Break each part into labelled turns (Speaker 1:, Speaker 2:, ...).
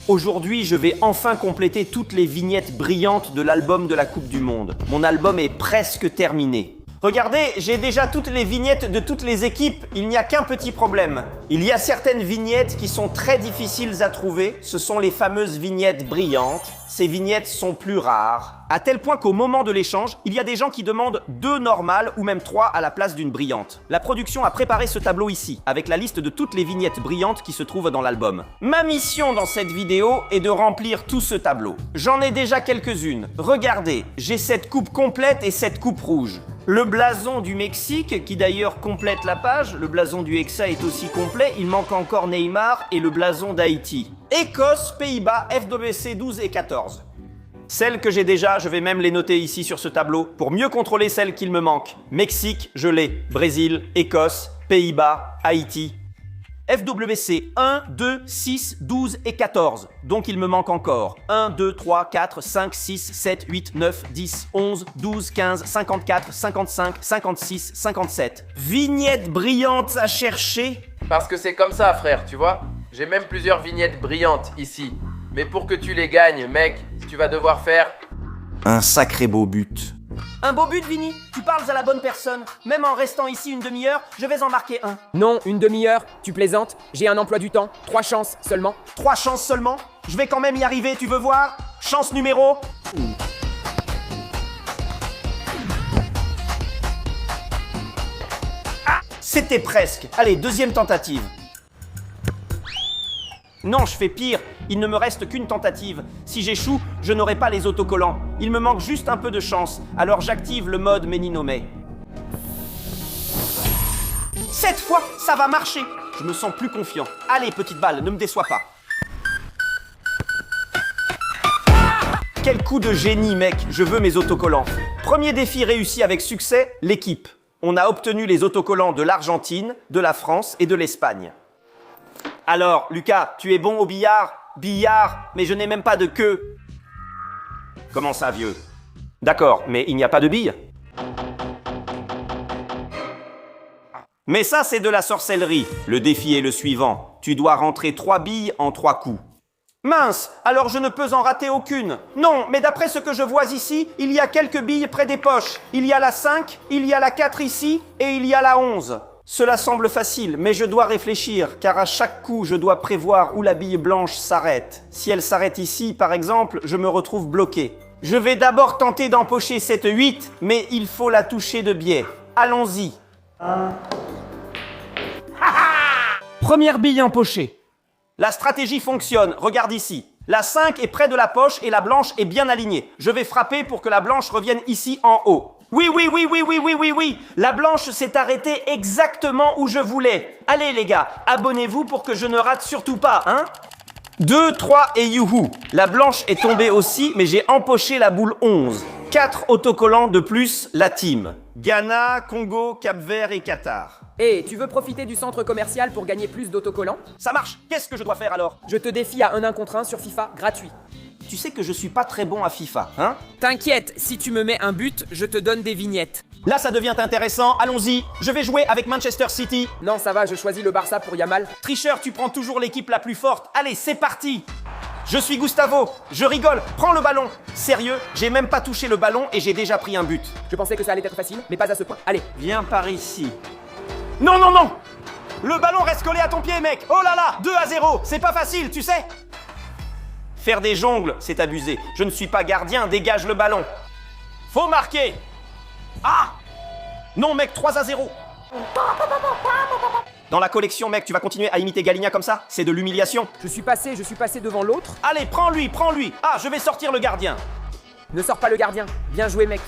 Speaker 1: Aujourd'hui, je vais enfin compléter toutes les vignettes brillantes de l'album de la Coupe du Monde. Mon album est presque terminé. Regardez, j'ai déjà toutes les vignettes de toutes les équipes, il n'y a qu'un petit problème. Il y a certaines vignettes qui sont très difficiles à trouver, ce sont les fameuses vignettes brillantes. Ces vignettes sont plus rares, à tel point qu'au moment de l'échange, il y a des gens qui demandent 2 normales ou même 3 à la place d'une brillante. La production a préparé ce tableau ici, avec la liste de toutes les vignettes brillantes qui se trouvent dans l'album. Ma mission dans cette vidéo est de remplir tout ce tableau. J'en ai déjà quelques-unes. Regardez, j'ai cette coupe complète et cette coupe rouge. Le blason du Mexique, qui d'ailleurs complète la page, le blason du Hexa est aussi complet, il manque encore Neymar et le blason d'Haïti. Écosse, Pays-Bas, FWC 12 et 14. Celles que j'ai déjà, je vais même les noter ici sur ce tableau pour mieux contrôler celles qu'il me manque. Mexique, je l'ai. Brésil, Écosse, Pays-Bas, Haïti. FWC 1, 2, 6, 12 et 14. Donc il me manque encore 1, 2, 3, 4, 5, 6, 7, 8, 9, 10, 11, 12, 15, 54, 55, 56, 57. Vignettes brillantes à chercher.
Speaker 2: Parce que c'est comme ça, frère, tu vois. J'ai même plusieurs vignettes brillantes ici. Mais pour que tu les gagnes, mec, tu vas devoir faire...
Speaker 1: Un sacré beau but. Un beau but, Vinny? Tu parles à la bonne personne. Même en restant ici une demi-heure, je vais en marquer un.
Speaker 3: Non, une demi-heure, tu plaisantes. J'ai un emploi du temps, 3 chances seulement.
Speaker 1: 3 chances seulement? Je vais quand même y arriver, tu veux voir? Chance numéro... Ah, c'était presque. Allez, deuxième tentative. Non, je fais pire. Il ne me reste qu'une tentative. Si j'échoue, je n'aurai pas les autocollants. Il me manque juste un peu de chance. Alors j'active le mode Méninome. Cette fois, ça va marcher. Je me sens plus confiant. Allez, petite balle, ne me déçois pas. Quel coup de génie, mec. Je veux mes autocollants. Premier défi réussi avec succès, l'équipe. On a obtenu les autocollants de l'Argentine, de la France et de l'Espagne. Alors, Lucas, tu es bon au billard? Billard, mais je n'ai même pas de queue. Comment ça, vieux? D'accord, mais il n'y a pas de billes? Mais ça, c'est de la sorcellerie. Le défi est le suivant. Tu dois rentrer 3 billes en 3 coups. Mince, alors je ne peux en rater aucune. Non, mais d'après ce que je vois ici, il y a quelques billes près des poches. Il y a la 5, il y a la 4 ici, et il y a la 11. Cela semble facile, mais je dois réfléchir, car à chaque coup, je dois prévoir où la bille blanche s'arrête. Si elle s'arrête ici, par exemple, je me retrouve bloqué. Je vais d'abord tenter d'empocher cette 8, mais il faut la toucher de biais. Allons-y. Première bille empochée. La stratégie fonctionne, regarde ici. La 5 est près de la poche et la blanche est bien alignée. Je vais frapper pour que la blanche revienne ici en haut. Oui, la blanche s'est arrêtée exactement où je voulais. Allez les gars, abonnez-vous pour que je ne rate surtout pas, hein? 2, 3 et youhou. La blanche est tombée aussi, mais j'ai empoché la boule 11. 4 autocollants de plus, la team. Ghana, Congo, Cap-Vert et Qatar.
Speaker 3: Et tu veux profiter du centre commercial pour gagner plus d'autocollants?
Speaker 1: Ça marche, qu'est-ce que je dois faire alors?
Speaker 3: Je te défie à un 1 contre 1 sur FIFA, gratuit.
Speaker 1: Tu sais que je suis pas très bon à FIFA, hein?
Speaker 3: T'inquiète, si tu me mets un but, je te donne des vignettes.
Speaker 1: Là, ça devient intéressant, allons-y. Je vais jouer avec Manchester City.
Speaker 3: Non, ça va, je choisis le Barça pour Yamal.
Speaker 1: Tricheur, tu prends toujours l'équipe la plus forte. Allez, c'est parti. Je suis Gustavo, je rigole, prends le ballon. Sérieux, j'ai même pas touché le ballon et j'ai déjà pris un but.
Speaker 3: Je pensais que ça allait être facile, mais pas à ce point. Allez.
Speaker 1: Viens par ici. Non! Le ballon reste collé à ton pied, mec. Oh là là, 2-0, c'est pas facile, tu sais. Faire des jongles, c'est abusé. Je ne suis pas gardien, dégage le ballon. Faut marquer. Ah! Non, mec, 3-0. Dans la collection, mec, tu vas continuer à imiter Galinha comme ça? C'est de l'humiliation.
Speaker 3: Je suis passé devant l'autre.
Speaker 1: Allez, prends-lui. Ah, je vais sortir le gardien.
Speaker 3: Ne sors pas le gardien. Bien joué, mec.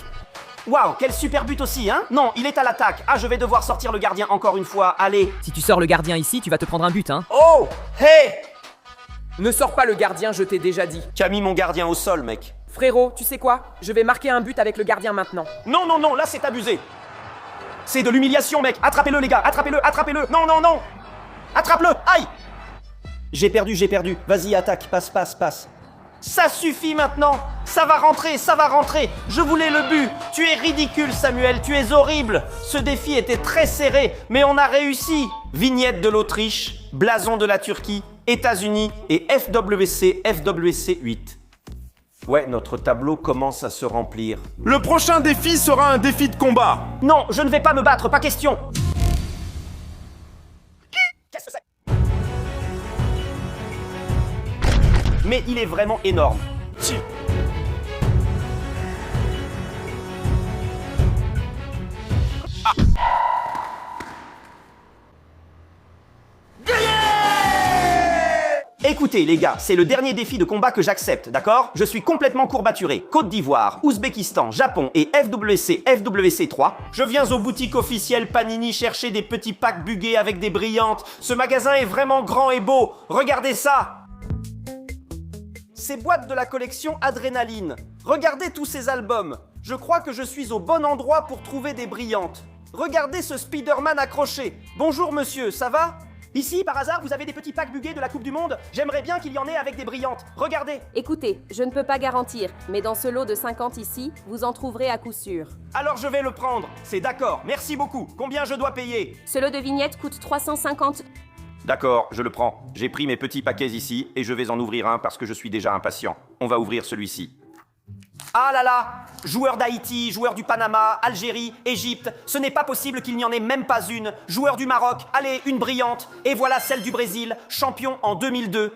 Speaker 1: Waouh, quel super but aussi, hein? Non, il est à l'attaque. Ah, je vais devoir sortir le gardien encore une fois. Allez.
Speaker 3: Si tu sors le gardien ici, tu vas te prendre un but, hein.
Speaker 1: Oh! Hey!
Speaker 3: Ne sors pas le gardien, je t'ai déjà dit.
Speaker 1: Tu as mis mon gardien au sol, mec.
Speaker 3: Frérot, tu sais quoi? Je vais marquer un but avec le gardien maintenant.
Speaker 1: Non, là c'est abusé. C'est de l'humiliation, mec. Attrapez-le, les gars. Attrapez-le. Non. Attrape-le. Aïe! J'ai perdu. Vas-y, attaque. Passe. Ça suffit maintenant. Ça va rentrer. Je voulais le but. Tu es ridicule, Samuel. Tu es horrible. Ce défi était très serré, mais on a réussi. Vignette de l'Autriche, blason de la Turquie États-Unis et FWC 8. Ouais, notre tableau commence à se remplir.
Speaker 4: Le prochain défi sera un défi de combat.
Speaker 1: Non, je ne vais pas me battre, pas question. Qu'est-ce que c'est? Mais il est vraiment énorme. Écoutez les gars, c'est le dernier défi de combat que j'accepte, d'accord? Je suis complètement courbaturé. Côte d'Ivoire, Ouzbékistan, Japon et FWC 3. Je viens aux boutiques officielles Panini chercher des petits packs buggés avec des brillantes. Ce magasin est vraiment grand et beau. Regardez ça! Ces boîtes de la collection Adrénaline. Regardez tous ces albums. Je crois que je suis au bon endroit pour trouver des brillantes. Regardez ce Spider-Man accroché. Bonjour monsieur, ça va? Ici, par hasard, vous avez des petits packs buggés de la Coupe du Monde? J'aimerais bien qu'il y en ait avec des brillantes. Regardez.
Speaker 5: Écoutez, je ne peux pas garantir, mais dans ce lot de 50 ici, vous en trouverez à coup sûr.
Speaker 1: Alors je vais le prendre. C'est d'accord. Merci beaucoup. Combien je dois payer?
Speaker 5: Ce lot de vignettes coûte 350.
Speaker 1: D'accord, je le prends. J'ai pris mes petits paquets ici et je vais en ouvrir un parce que je suis déjà impatient. On va ouvrir celui-ci. Ah là là! Joueurs d'Haïti, joueurs du Panama, Algérie, Égypte, ce n'est pas possible qu'il n'y en ait même pas une. Joueurs du Maroc, allez, une brillante. Et voilà celle du Brésil, champion en 2002.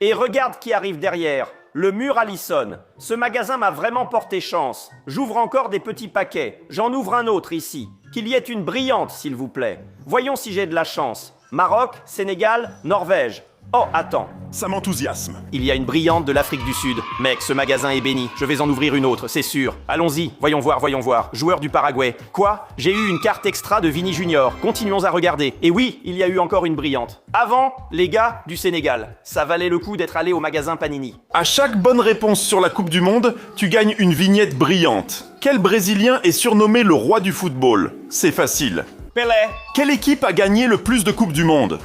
Speaker 1: Et regarde qui arrive derrière, le mur Allison. Ce magasin m'a vraiment porté chance. J'ouvre encore des petits paquets. J'en ouvre un autre ici. Qu'il y ait une brillante, s'il vous plaît. Voyons si j'ai de la chance. Maroc, Sénégal, Norvège. Oh, attends.
Speaker 4: Ça m'enthousiasme.
Speaker 1: Il y a une brillante de l'Afrique du Sud. Mec, ce magasin est béni. Je vais en ouvrir une autre, c'est sûr. Allons-y, voyons voir, voyons voir. Joueur du Paraguay. Quoi? J'ai eu une carte extra de Vini Junior. Continuons à regarder. Et oui, il y a eu encore une brillante. Avant, les gars du Sénégal. Ça valait le coup d'être allé au magasin Panini.
Speaker 4: À chaque bonne réponse sur la Coupe du Monde, tu gagnes une vignette brillante. Quel Brésilien est surnommé le roi du football? C'est facile.
Speaker 1: Pelé.
Speaker 4: Quelle équipe a gagné le plus de Coupes du Monde?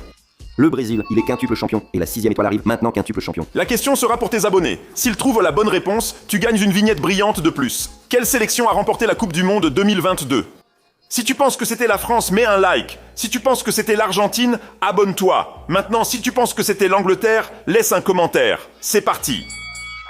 Speaker 6: Le Brésil, il est quintuple champion. Et la 6e étoile arrive maintenant quintuple champion.
Speaker 4: La question sera pour tes abonnés. S'ils trouvent la bonne réponse, tu gagnes une vignette brillante de plus. Quelle sélection a remporté la Coupe du Monde 2022? Si tu penses que c'était la France, mets un like. Si tu penses que c'était l'Argentine, abonne-toi. Maintenant, si tu penses que c'était l'Angleterre, laisse un commentaire. C'est parti.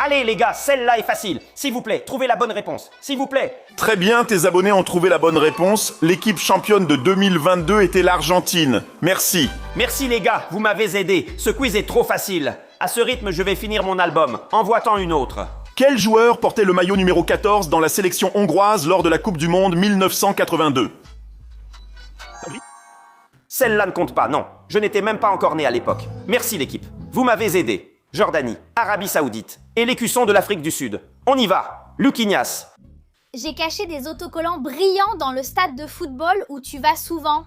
Speaker 1: Allez les gars, celle-là est facile. S'il vous plaît, trouvez la bonne réponse. S'il vous plaît.
Speaker 4: Très bien, tes abonnés ont trouvé la bonne réponse. L'équipe championne de 2022 était l'Argentine. Merci.
Speaker 1: Merci les gars, vous m'avez aidé. Ce quiz est trop facile. À ce rythme, je vais finir mon album. Envoie-t'en une autre.
Speaker 4: Quel joueur portait le maillot numéro 14 dans la sélection hongroise lors de la Coupe du Monde 1982?
Speaker 1: Celle-là ne compte pas, non. Je n'étais même pas encore né à l'époque. Merci l'équipe. Vous m'avez aidé. Jordanie, Arabie Saoudite et l'écusson de l'Afrique du Sud. On y va. Luquignas.
Speaker 7: J'ai caché des autocollants brillants dans le stade de football où tu vas souvent.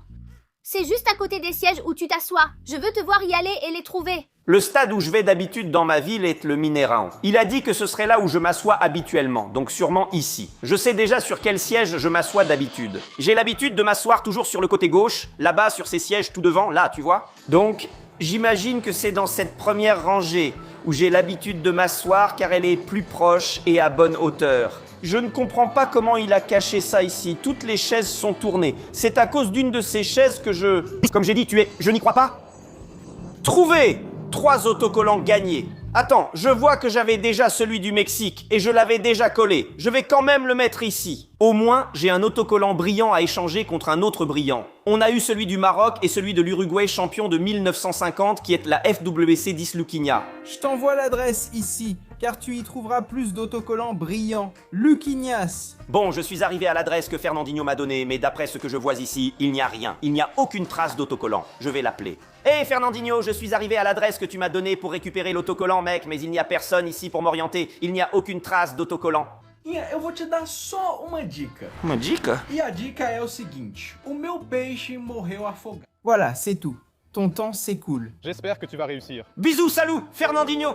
Speaker 7: C'est juste à côté des sièges où tu t'assois. Je veux te voir y aller et les trouver.
Speaker 1: Le stade où je vais d'habitude dans ma ville est le Mineirão. Il a dit que ce serait là où je m'assois habituellement, donc sûrement ici. Je sais déjà sur quel siège je m'assois d'habitude. J'ai l'habitude de m'asseoir toujours sur le côté gauche, là-bas sur ces sièges tout devant, là, tu vois. Donc, j'imagine que c'est dans cette première rangée où j'ai l'habitude de m'asseoir car elle est plus proche et à bonne hauteur. Je ne comprends pas comment il a caché ça ici. Toutes les chaises sont tournées. C'est à cause d'une de ces chaises que je... Comme j'ai dit, je n'y crois pas. Trouvé! 3 autocollants gagnés. Attends, je vois que j'avais déjà celui du Mexique et je l'avais déjà collé. Je vais quand même le mettre ici. Au moins, j'ai un autocollant brillant à échanger contre un autre brillant. On a eu celui du Maroc et celui de l'Uruguay champion de 1950 qui est la FWC 10 Luquinha.
Speaker 8: Je t'envoie l'adresse ici, car tu y trouveras plus d'autocollants brillants. Luquignas.
Speaker 1: Bon, je suis arrivé à l'adresse que Fernandinho m'a donnée, mais d'après ce que je vois ici, il n'y a rien. Il n'y a aucune trace d'autocollant. Je vais l'appeler. Hé Fernandinho, je suis arrivé à l'adresse que tu m'as donnée pour récupérer l'autocollant, mec, mais il n'y a personne ici pour m'orienter. Il n'y a aucune trace d'autocollant.
Speaker 8: Eu vou te dar só uma dica.
Speaker 1: Uma dica?
Speaker 8: E a dica é o seguinte: o meu peixe morreu afogado. Voilà, c'est tout. Ton temps s'écoule.
Speaker 9: J'espère que tu vas réussir.
Speaker 1: Bisous, salut, Fernandinho.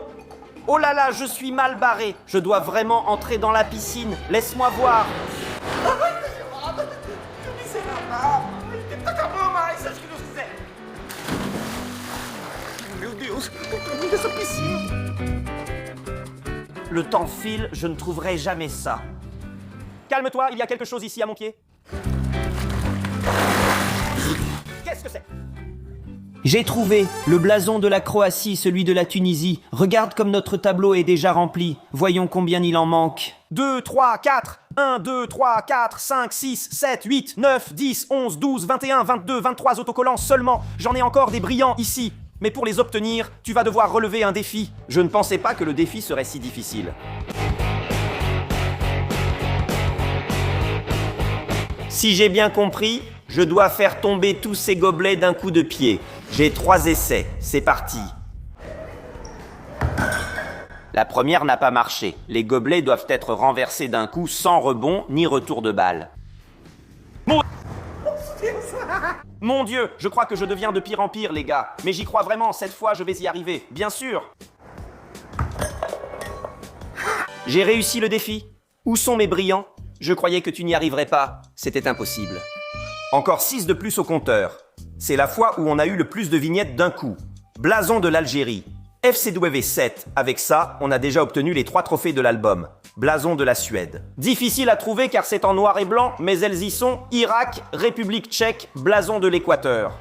Speaker 1: Oh là là, je suis mal barré. Je dois vraiment entrer dans la piscine. Laisse-moi voir. Le temps file, je ne trouverai jamais ça. Calme-toi, il y a quelque chose ici à mon pied. Qu'est-ce que c'est? J'ai trouvé le blason de la Croatie, celui de la Tunisie. Regarde comme notre tableau est déjà rempli. Voyons combien il en manque. 2, 3, 4. 1, 2, 3, 4, 5, 6, 7, 8, 9, 10, 11, 12, 21, 22, 23 autocollants seulement. J'en ai encore des brillants ici. Mais pour les obtenir, tu vas devoir relever un défi. Je ne pensais pas que le défi serait si difficile. Si j'ai bien compris, je dois faire tomber tous ces gobelets d'un coup de pied. J'ai 3 essais, c'est parti. La première n'a pas marché. Les gobelets doivent être renversés d'un coup sans rebond ni retour de balle. Mon Dieu, je crois que je deviens de pire en pire, les gars. Mais j'y crois vraiment, cette fois je vais y arriver, bien sûr. J'ai réussi le défi. Où sont mes brillants? Je croyais que tu n'y arriverais pas. C'était impossible. Encore 6 de plus au compteur. C'est la fois où on a eu le plus de vignettes d'un coup. Blason de l'Algérie. FCW 7. Avec ça, on a déjà obtenu les 3 trophées de l'album. Blason de la Suède. Difficile à trouver car c'est en noir et blanc, mais elles y sont. Irak, République tchèque, blason de l'Équateur.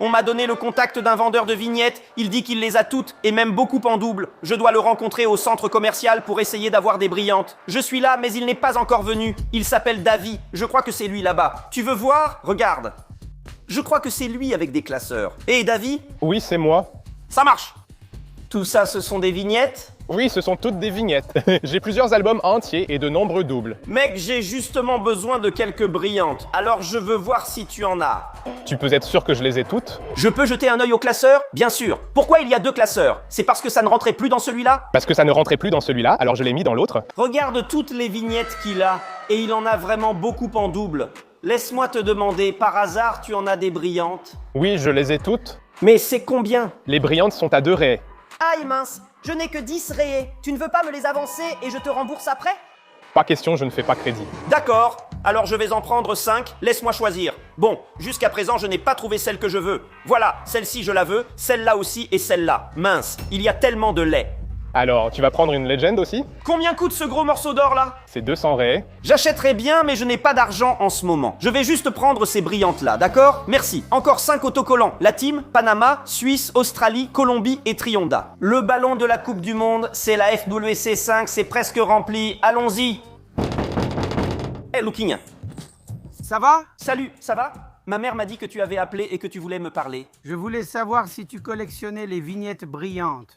Speaker 1: On m'a donné le contact d'un vendeur de vignettes, il dit qu'il les a toutes, et même beaucoup en double. Je dois le rencontrer au centre commercial pour essayer d'avoir des brillantes. Je suis là, mais il n'est pas encore venu. Il s'appelle Davy, je crois que c'est lui là-bas. Tu veux voir? Regarde. Je crois que c'est lui avec des classeurs. Hé, Davy?
Speaker 9: Oui, c'est moi.
Speaker 1: Ça marche. Tout ça, ce sont des vignettes?
Speaker 9: Oui, ce sont toutes des vignettes. J'ai plusieurs albums entiers et de nombreux doubles.
Speaker 1: Mec, j'ai justement besoin de quelques brillantes, alors je veux voir si tu en as.
Speaker 9: Tu peux être sûr que je les ai toutes?
Speaker 1: Je peux jeter un œil au classeur? Bien sûr. Pourquoi il y a 2 classeurs? C'est parce que ça ne rentrait plus dans celui-là?
Speaker 9: Parce que ça ne rentrait plus dans celui-là, alors je l'ai mis dans l'autre.
Speaker 1: Regarde toutes les vignettes qu'il a, et il en a vraiment beaucoup en double. Laisse-moi te demander, par hasard, tu en as des brillantes?
Speaker 9: Oui, je les ai toutes.
Speaker 1: Mais c'est combien?
Speaker 9: Les brillantes sont à 2 raies.
Speaker 1: Aïe mince, je n'ai que 10 rayés. Tu ne veux pas me les avancer et je te rembourse après?
Speaker 9: Pas question, je ne fais pas crédit.
Speaker 1: D'accord, alors je vais en prendre 5, laisse-moi choisir. Bon, jusqu'à présent je n'ai pas trouvé celle que je veux. Voilà, celle-ci je la veux, celle-là aussi et celle-là. Mince, il y a tellement de lait.
Speaker 9: Alors, tu vas prendre une Legend aussi?
Speaker 1: Combien coûte ce gros morceau d'or là?
Speaker 9: C'est 200 raies.
Speaker 1: J'achèterais bien, mais je n'ai pas d'argent en ce moment. Je vais juste prendre ces brillantes-là, d'accord? Merci. Encore 5 autocollants. La team, Panama, Suisse, Australie, Colombie et Trionda. Le ballon de la Coupe du Monde, c'est la FWC 5, c'est presque rempli. Allons-y. Hey, Looking.
Speaker 8: Ça va?
Speaker 1: Salut, ça va? Ma mère m'a dit que tu avais appelé et que tu voulais me parler.
Speaker 8: Je voulais savoir si tu collectionnais les vignettes brillantes.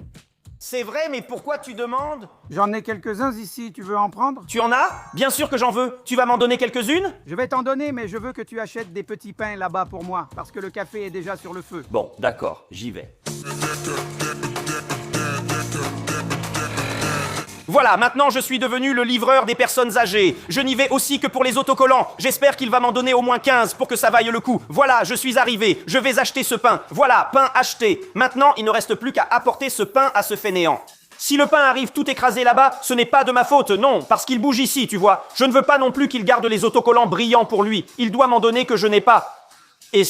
Speaker 1: C'est vrai, mais pourquoi tu demandes?
Speaker 8: J'en ai quelques-uns ici, tu veux en prendre?
Speaker 1: Tu en as? Bien sûr que j'en veux. Tu vas m'en donner quelques-unes?
Speaker 8: Je vais t'en donner, mais je veux que tu achètes des petits pains là-bas pour moi, parce que le café est déjà sur le feu.
Speaker 1: Bon, d'accord, j'y vais. Voilà, maintenant je suis devenu le livreur des personnes âgées. Je n'y vais aussi que pour les autocollants. J'espère qu'il va m'en donner au moins 15 pour que ça vaille le coup. Voilà, je suis arrivé. Je vais acheter ce pain. Voilà, pain acheté. Maintenant, il ne reste plus qu'à apporter ce pain à ce fainéant. Si le pain arrive tout écrasé là-bas, ce n'est pas de ma faute, non, parce qu'il bouge ici, tu vois. Je ne veux pas non plus qu'il garde les autocollants brillants pour lui. Il doit m'en donner que je n'ai pas. Et...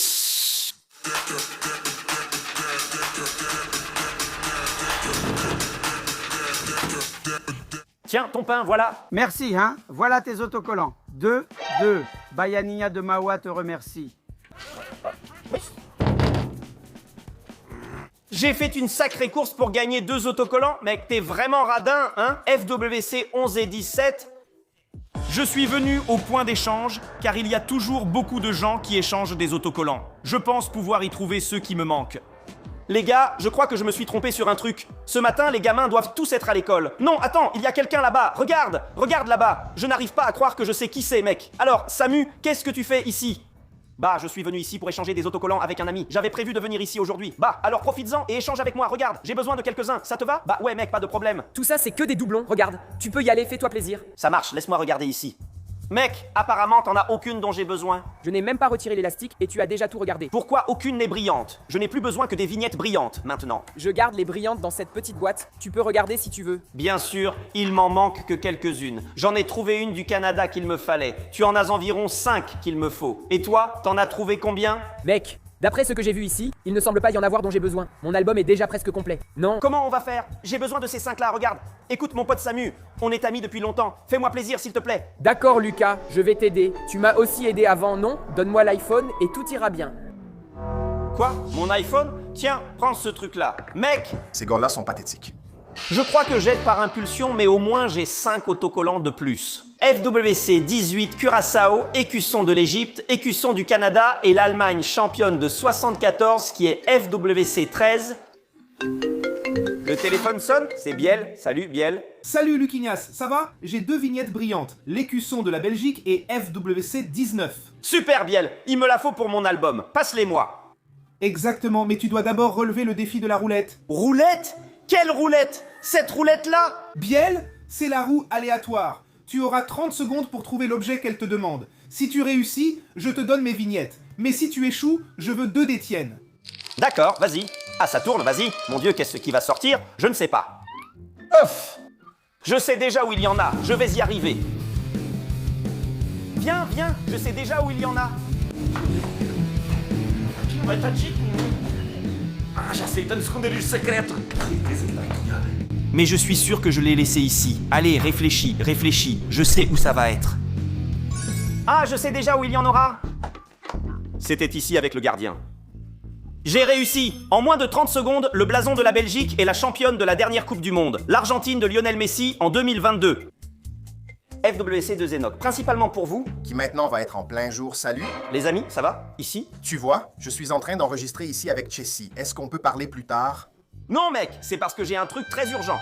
Speaker 1: Tiens, ton pain, voilà.
Speaker 8: Merci, hein. Voilà tes autocollants. 2, 2. Bayaniya de Mawa te remercie.
Speaker 1: J'ai fait une sacrée course pour gagner 2 autocollants. Mec, t'es vraiment radin, hein? FWC 11 et 17. Je suis venu au point d'échange, car il y a toujours beaucoup de gens qui échangent des autocollants. Je pense pouvoir y trouver ceux qui me manquent. Les gars, je crois que je me suis trompé sur un truc. Ce matin, les gamins doivent tous être à l'école. Non, attends, il y a quelqu'un là-bas. Regarde, regarde là-bas. Je n'arrive pas à croire que je sais qui c'est, mec. Alors, Samu, qu'est-ce que tu fais ici? Bah, je suis venu ici pour échanger des autocollants avec un ami. J'avais prévu de venir ici aujourd'hui. Bah, alors profites-en et échange avec moi. Regarde, j'ai besoin de quelques-uns. Ça te va? Bah ouais, mec, pas de problème.
Speaker 3: Tout ça, c'est que des doublons, regarde. Tu peux y aller, fais-toi plaisir.
Speaker 1: Ça marche, laisse-moi regarder ici. Mec, apparemment, t'en as aucune dont j'ai besoin.
Speaker 3: Je n'ai même pas retiré l'élastique et tu as déjà tout regardé.
Speaker 1: Pourquoi aucune n'est brillante? Je n'ai plus besoin que des vignettes brillantes, maintenant.
Speaker 3: Je garde les brillantes dans cette petite boîte. Tu peux regarder si tu veux.
Speaker 1: Bien sûr, il m'en manque que quelques-unes. J'en ai trouvé une du Canada qu'il me fallait. Tu en as environ 5 qu'il me faut. Et toi, t'en as trouvé combien?
Speaker 3: Mec, d'après ce que j'ai vu ici, il ne semble pas y en avoir dont j'ai besoin. Mon album est déjà presque complet. Non.
Speaker 1: Comment on va faire? J'ai besoin de ces 5-là, regarde. Écoute mon pote Samu, on est amis depuis longtemps. Fais-moi plaisir, s'il te plaît.
Speaker 3: D'accord, Lucas, je vais t'aider. Tu m'as aussi aidé avant, non? Donne-moi l'iPhone et tout ira bien.
Speaker 1: Quoi? Mon iPhone? Tiens, prends ce truc-là. Mec,
Speaker 10: Ces gars-là sont pathétiques.
Speaker 1: je crois que j'aide par impulsion, mais au moins j'ai 5 autocollants de plus. FWC 18 Curaçao, écusson de l'Égypte, écusson du Canada et l'Allemagne championne de 74 qui est FWC 13. Le téléphone sonne, c'est Biel. Salut Biel.
Speaker 8: Salut Lucignas, ça va? J'ai 2 vignettes brillantes, l'écusson de la Belgique et FWC 19.
Speaker 1: Super Biel, il me la faut pour mon album. Passe-les-moi.
Speaker 8: Exactement, mais tu dois d'abord relever le défi de la roulette.
Speaker 1: Roulette? Quelle roulette? Cette roulette-là?
Speaker 8: Biel, c'est la roue aléatoire. Tu auras 30 secondes pour trouver l'objet qu'elle te demande. Si tu réussis, je te donne mes vignettes. Mais si tu échoues, je veux 2 des tiennes.
Speaker 1: D'accord, vas-y. Ah, ça tourne, vas-y. Mon Dieu, qu'est-ce qui va sortir? Je ne sais pas. Ouf! Je sais déjà où il y en a. Je vais y arriver. Viens, viens. Je sais déjà où il y en a. Mais je suis sûr que je l'ai laissé ici. Allez, réfléchis, réfléchis. Je sais où ça va être. Ah, je sais déjà où il y en aura. C'était ici avec le gardien. J'ai réussi! En moins de 30 secondes, le blason de la Belgique est la championne de la dernière Coupe du Monde. L'Argentine de Lionel Messi en 2022. FWC de Zenock, principalement pour vous.
Speaker 10: Qui maintenant va être en plein jour. Salut.
Speaker 1: Les amis, ça va? Ici?
Speaker 10: Tu vois, je suis en train d'enregistrer ici avec Chessie. Est-ce qu'on peut parler plus tard?
Speaker 1: Non mec, c'est parce que j'ai un truc très urgent.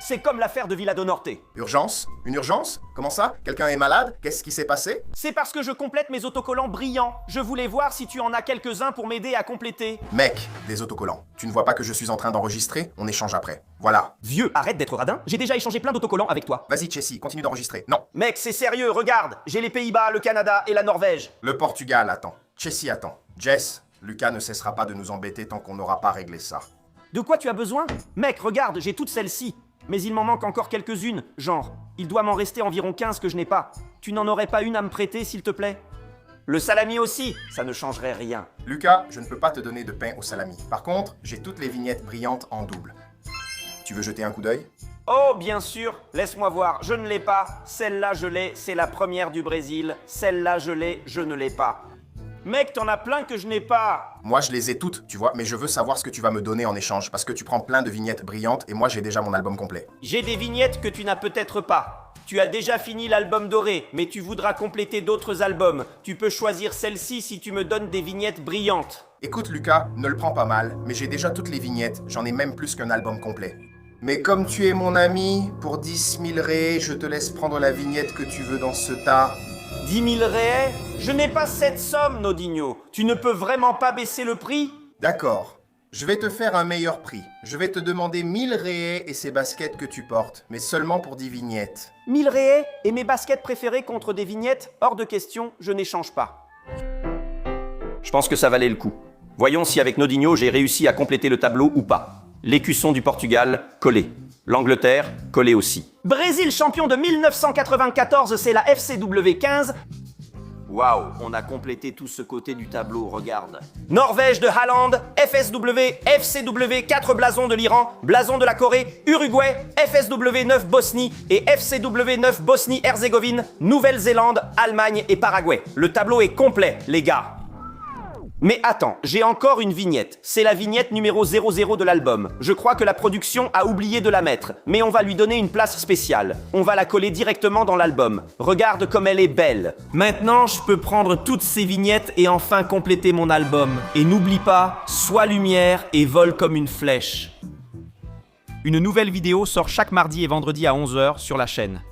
Speaker 1: C'est comme l'affaire de Villa do Norte.
Speaker 10: Urgence? Une urgence? Comment ça? Quelqu'un est malade? Qu'est-ce qui s'est passé?
Speaker 1: C'est parce que je complète mes autocollants brillants. Je voulais voir si tu en as quelques-uns pour m'aider à compléter.
Speaker 10: Mec, des autocollants. Tu ne vois pas que je suis en train d'enregistrer? On échange après. Voilà.
Speaker 1: Vieux, arrête d'être radin. J'ai déjà échangé plein d'autocollants avec toi.
Speaker 10: Vas-y, Chessie, continue d'enregistrer. Non.
Speaker 1: Mec, c'est sérieux, regarde. J'ai les Pays-Bas, le Canada et la Norvège.
Speaker 10: Le Portugal attend. Chessie attend. Jess, Lucas ne cessera pas de nous embêter tant qu'on n'aura pas réglé ça.
Speaker 1: De quoi tu as besoin? Mec, regarde, j'ai toutes celles-ci. Mais il m'en manque encore quelques-unes, genre, il doit m'en rester environ 15 que je n'ai pas. Tu n'en aurais pas une à me prêter, s'il te plaît? Le salami aussi, ça ne changerait rien.
Speaker 10: Lucas, je ne peux pas te donner de pain au salami. Par contre, j'ai toutes les vignettes brillantes en double. Tu veux jeter un coup d'œil?
Speaker 1: Oh, bien sûr, laisse-moi voir, je ne l'ai pas. Celle-là, je l'ai, c'est la première du Brésil. Celle-là, je l'ai, je ne l'ai pas. Mec, t'en as plein que je n'ai pas.
Speaker 10: Moi, je les ai toutes, tu vois, mais je veux savoir ce que tu vas me donner en échange, parce que tu prends plein de vignettes brillantes et moi, j'ai déjà mon album complet.
Speaker 1: J'ai des vignettes que tu n'as peut-être pas. Tu as déjà fini l'album doré, mais tu voudras compléter d'autres albums. Tu peux choisir celle-ci si tu me donnes des vignettes brillantes.
Speaker 10: Écoute, Lucas, ne le prends pas mal, mais j'ai déjà toutes les vignettes, j'en ai même plus qu'un album complet. Mais comme tu es mon ami, pour 10 000 ré, je te laisse prendre la vignette que tu veux dans ce tas.
Speaker 1: 10 000 réais? Je n'ai pas cette somme, Nodigno. Tu ne peux vraiment pas baisser le prix?
Speaker 10: D'accord. Je vais te faire un meilleur prix. Je vais te demander 1000 réais et ces baskets que tu portes, mais seulement pour 10 vignettes.
Speaker 1: 1000 réais et mes baskets préférées contre des vignettes? Hors de question, je n'échange pas. Je pense que ça valait le coup. Voyons si avec Nodigno, j'ai réussi à compléter le tableau ou pas. L'écusson du Portugal, collé. L'Angleterre, collé aussi. Brésil champion de 1994, c'est la FCW 15. Waouh, on a complété tout ce côté du tableau, regarde. Norvège de Haaland, FSW, FCW 4 blasons de l'Iran, blason de la Corée, Uruguay, FSW 9 Bosnie et FCW 9 Bosnie-Herzégovine, Nouvelle-Zélande, Allemagne et Paraguay. Le tableau est complet, les gars. Mais attends, j'ai encore une vignette. C'est la vignette numéro 00 de l'album. Je crois que la production a oublié de la mettre, mais on va lui donner une place spéciale. On va la coller directement dans l'album. Regarde comme elle est belle. Maintenant, je peux prendre toutes ces vignettes et enfin compléter mon album. Et n'oublie pas, sois lumière et vole comme une flèche. Une nouvelle vidéo sort chaque mardi et vendredi à 11h sur la chaîne.